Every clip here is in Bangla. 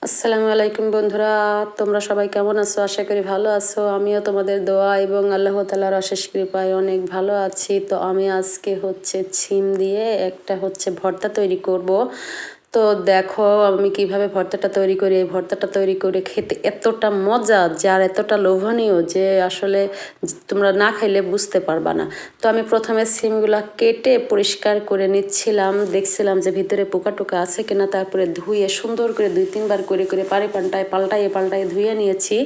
আসসালামু আলাইকুম বন্ধুরা, তোমরা সবাই কেমন আছো? আশা করি ভালো আছো। আমিও তোমাদের দোয়া এবং আল্লাহ তাআলার অশেষ কৃপায় অনেক ভালো আছি। তো আমি আজকে ছিম দিয়ে একটা ভর্তা তৈরি করব। তো দেখো আমি কিভাবে ভর্তাটা তৈরি করি। এই ভর্তাটা তৈরি করে খেতে এতটা মজা যে আর এতটা লোভনীয় যে আসলে তোমরা না খাইলে বুঝতে পারবা না। তো আমি প্রথমে সিমগুলা কেটে পরিষ্কার করে নিচ্ছিলাম, দেখছিলাম যে ভিতরে পোকা টোকা আছে কিনা, তারপরে ধুয়ে সুন্দর করে 2-3 বার করে করে পানি পাল্টাইয়ে ধুয়ে নিয়েছি।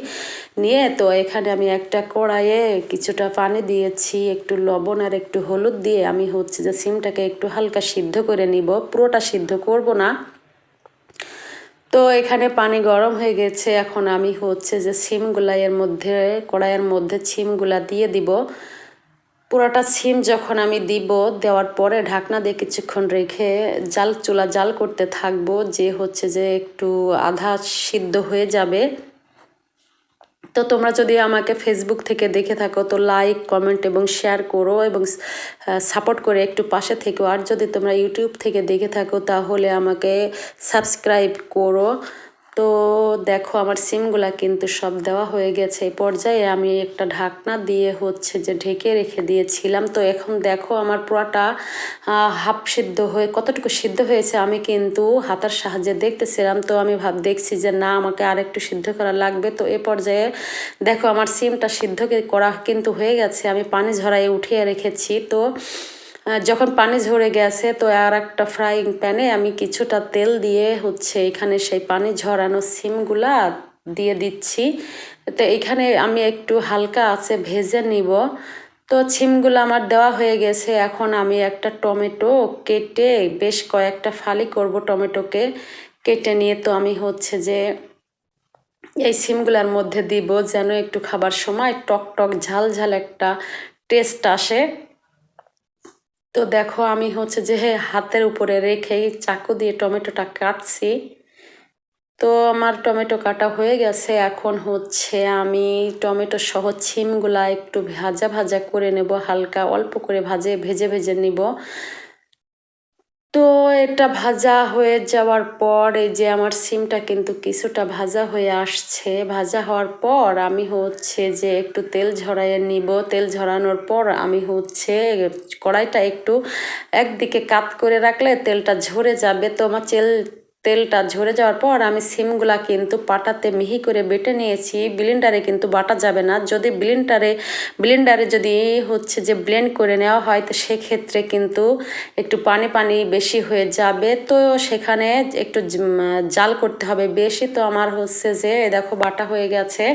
নিয়ে তো এখানে আমি একটা কড়াইয়ে কিছুটা পানি দিয়েছি, একটু লবণ আর একটু হলুদ দিয়ে আমি সিমটাকে একটু হালকা সিদ্ধ করে নিব, পুরোটা সিদ্ধ করব না। তো এখানে পানি গরম হয়ে গেছে, এখন আমি সিমগুলা এর মধ্যে কড়াইয়ের মধ্যে সিমগুলা দিয়ে দিব। পুরোটা সিম যখন আমি দিব, দেওয়ার পরে ঢাকনা দিয়ে কিছুক্ষণ রেখে চুলা জাল করতে থাকবো, যে একটু আধা সিদ্ধ হয়ে যাবে। তো তোমরা যদি আমাকে ফেসবুক থেকে দেখে থাকো তো লাইক, কমেন্ট এবং শেয়ার করো এবং সাপোর্ট করে একটু পাশে থেকো। আর যদি তোমরা ইউটিউব থেকে দেখে থাকো তাহলে আমাকে সাবস্ক্রাইব করো। তো দেখো আমার সিমগুলা কিন্তু সব দেওয়া হয়ে গেছে। এই পর্যায়ে আমি একটা ঢাকনা দিয়ে ঢেকে রেখে দিয়েছিলাম। তো এখন দেখো আমার পুরাটা হাফ সিদ্ধ হয়ে কতটুকু সিদ্ধ হয়েছে আমি কিন্তু হাতার সাহায্যে দেখতেছিলাম। তো আমি দেখছি যে না, আমাকে আর একটু সিদ্ধ করা লাগবে। তো এ পর্যায়ে দেখো আমার সিমটা সিদ্ধ করা কিন্তু হয়ে গেছে। আমি পানি ঝরাইয়ে উঠিয়ে রেখেছি। তো যখন পানি ঝরে গেছে তো আর একটা ফ্রাইং প্যানে আমি কিছুটা তেল দিয়ে এখানে সেই পানি ঝরানো সিমগুলা দিয়ে দিচ্ছি। তো এখানে আমি একটু হালকা আছে ভেজে নিব। তো সিমগুলো আমার দেওয়া হয়ে গেছে। এখন আমি একটা টমেটো কেটে বেশ কয়েকটা ফালি করব টমেটোকে কেটে নিয়ে। তো আমি এই সিমগুলার মধ্যে দিব, যেন একটু খাবার সময় টক টক ঝাল ঝাল একটা টেস্ট আসে। তো দেখো আমি হাতের উপরে রেখে চাকু দিয়ে টমেটোটা কাটছি। তো আমার টমেটো কাটা হয়ে গেছে। এখন আমি টমেটো সহ সিমগুলা একটু ভাজা ভাজা করে নেব, হালকা অল্প করে ভেজে ভেজে নিব। তো এটা ভাজা হয়ে যাওয়ার পর এই যে আমার সিমটা কিন্তু কিছুটা ভাজা হয়ে আসছে। ভাজা হওয়ার পর আমি একটু তেল ঝরাইয়ে নিব। তেল ঝরানোর পর আমি কড়াইটা একটু একদিকে কাত করে রাখলে তেলটা ঝরে যাবে। তো আমার তেলটা ঝরে যাওয়ার পর আমি সিমগুলা কিন্তু পাটাতে মিহি করে বেটে নিয়েছি। ব্লেন্ডারে কিন্তু বাটা যাবে না। যদি ব্লেন্ডারে যদি ব্লেন্ড করে নেওয়া হয় তো সেক্ষেত্রে কিন্তু একটু পানি পানি বেশি হয়ে যাবে। তো সেখানে একটু জাল করতে হবে বেশি। তো আমার দেখো বাটা হয়ে গেছে।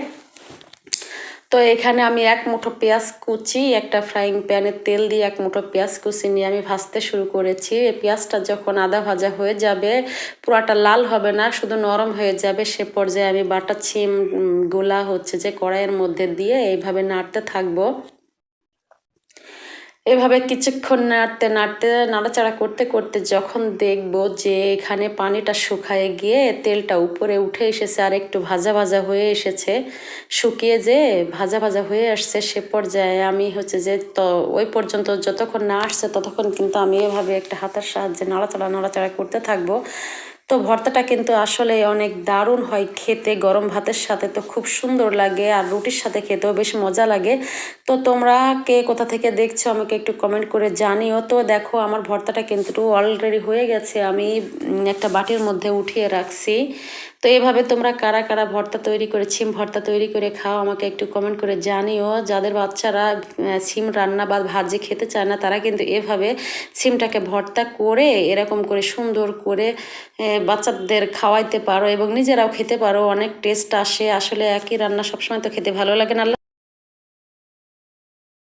তো এখানে আমি এক মুঠো পেঁয়াজ কুচি একটা ফ্রাইং প্যানে তেল দিয়ে এক মুঠো পেঁয়াজ কুচি নিয়ে আমি ভাজতে শুরু করেছি। এই পেঁয়াজটা যখন আধা ভাজা হয়ে যাবে, পুরাটা লাল হবে না, শুধু নরম হয়ে যাবে, সে পর্যায়ে আমি বাটা সিম গুলা কড়াইয়ের মধ্যে দিয়ে এইভাবে নাড়তে থাকবো। এভাবে কিছুক্ষণ নাড়তে নাড়তে নাড়াচাড়া করতে করতে যখন দেখবো যে এখানে পানিটা শুকায় গিয়ে তেলটা উপরে উঠে এসেছে আর একটু ভাজা ভাজা হয়ে এসেছে, শুকিয়ে যে ভাজা ভাজা হয়ে আসছে, সে পর্যায়ে আমি তো ওই পর্যন্ত যতক্ষণ না আসছে ততক্ষণ কিন্তু আমি এভাবে একটা হাতের সাহায্যে নাড়াচাড়া করতে থাকবো। তো ভর্তাটা কিন্তু আসলে অনেক দারুণ হয় খেতে, গরম ভাতের সাথে তো খুব সুন্দর লাগে, আর রুটির সাথে খেতেও বেশ মজা লাগে। তো তোমরা কে কোথা থেকে দেখছো আমাকে একটু কমেন্ট করে জানিও। তো দেখো আমার ভর্তাটা কিন্তু অলরেডি হয়ে গেছে, আমি একটা বাটির মধ্যে উঠিয়ে রাখছি। তো এভাবে তোমরা কারা কারা সিম ভর্তা তৈরি করে খাও আমাকে একটু কমেন্ট করে জানিও। যাদের বাচ্চারা সিম রান্না বা ভাজি খেতে চায় না তারা কিন্তু এভাবে সিমটাকে ভর্তা করে এরকম করে সুন্দর করে বাচ্চাদের খাওয়াইতে পারো এবং নিজেরাও খেতে পারো, অনেক টেস্ট আসে। আসলে একই রান্না সবসময় তো খেতে ভালো লাগে না।